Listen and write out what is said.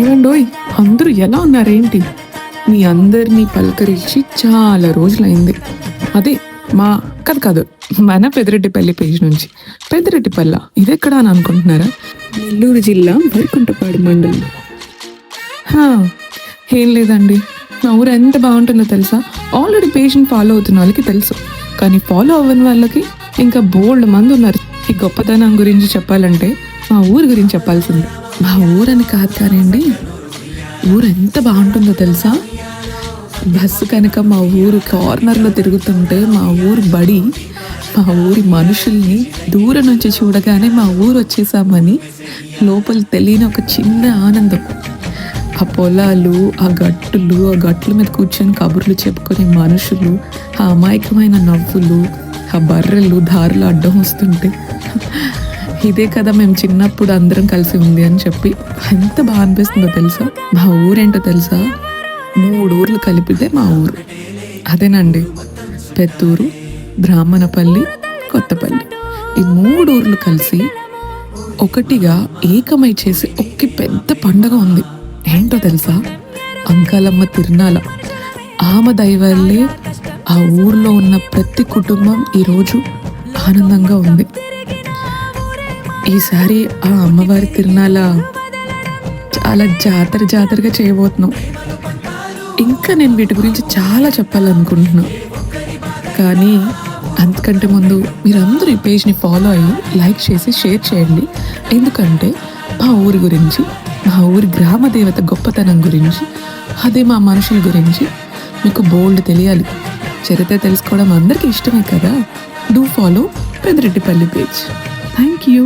ఏమండోయ్, అందరూ ఎలా ఉన్నారేంటి? మీ అందరినీ పలకరించి చాలా రోజులైంది. అదే మా కాదు మన పెదిరెడ్డిపల్లి పేజ్ నుంచి. పెదిరెడ్డిపల్ల ఇదెక్కడా అని అనుకుంటున్నారా? నెల్లూరు జిల్లా వైకుంఠపాడు మండలం. ఏం లేదండి, మా ఊరు ఎంత బాగుంటుందో తెలుసా? ఆల్రెడీ పేజ్ని ఫాలో అవుతున్న వాళ్ళకి తెలుసు, కానీ ఫాలో అవ్వని వాళ్ళకి ఇంకా బోల్డ్ మంది ఉన్నారు. ఈ గొప్పతనం గురించి చెప్పాలంటే మా ఊరి గురించి చెప్పాల్సిందే. మా ఊరని కాదు కానివ్వండి, ఊరు ఎంత బాగుంటుందో తెలుసా? బస్సు కనుక మా ఊరు కార్నర్లో తిరుగుతుంటే మా ఊరు బడి, మా ఊరి మనుషుల్ని దూరం నుంచి చూడగానే మా ఊరు వచ్చేసామని లోపల తెలియని ఒక చిన్న ఆనందం. ఆ పొలాలు, ఆ గట్ల మీద కూర్చొని కబుర్లు చెప్పుకునే మనుషులు, ఆ అమాయకమైన నవ్వులు, ఆ బర్రెలు దారిలో అడ్డం వస్తుంటే ఇదే కదా మేము చిన్నప్పుడు అందరం కలిసి ఉంది అని చెప్పి ఎంత బాగా అనిపిస్తుందో తెలుసా? మా ఊరేంటో తెలుసా? 3 ఊర్లు కలిపితే మా ఊరు. అదేనండి, పెత్తూరు, బ్రాహ్మణపల్లి, కొత్తపల్లి. ఈ 3 ఊర్లు కలిసి ఒకటిగా ఏకమై చేసి ఒక్క పెద్ద పండగ ఉంది. ఏంటో తెలుసా? అంకాలమ్మ తిరునాళ. ఆమె దయవల్లే ఆ ఊర్లో ఉన్న ప్రతి కుటుంబం ఈరోజు ఆనందంగా ఉంది. ఈసారి ఆ అమ్మవారి తిరునాళ చాలా జాతరగా చేయబోతున్నాం. ఇంకా నేను వీటి గురించి చాలా చెప్పాలనుకుంటున్నాను, కానీ అంతకంటే ముందు మీరందరూ ఈ పేజ్ని ఫాలో అయ్యి లైక్ చేసి షేర్ చేయండి. ఎందుకంటే మా ఊరి గురించి, మా ఊరి గ్రామ దేవత గొప్పతనం గురించి, అదే మా మనుషుల గురించి మీకు బోల్డ్ తెలియాలి. చరిత్ర తెలుసుకోవడం అందరికీ ఇష్టమే కదా. Do follow Pedireddipalli page. Thank you.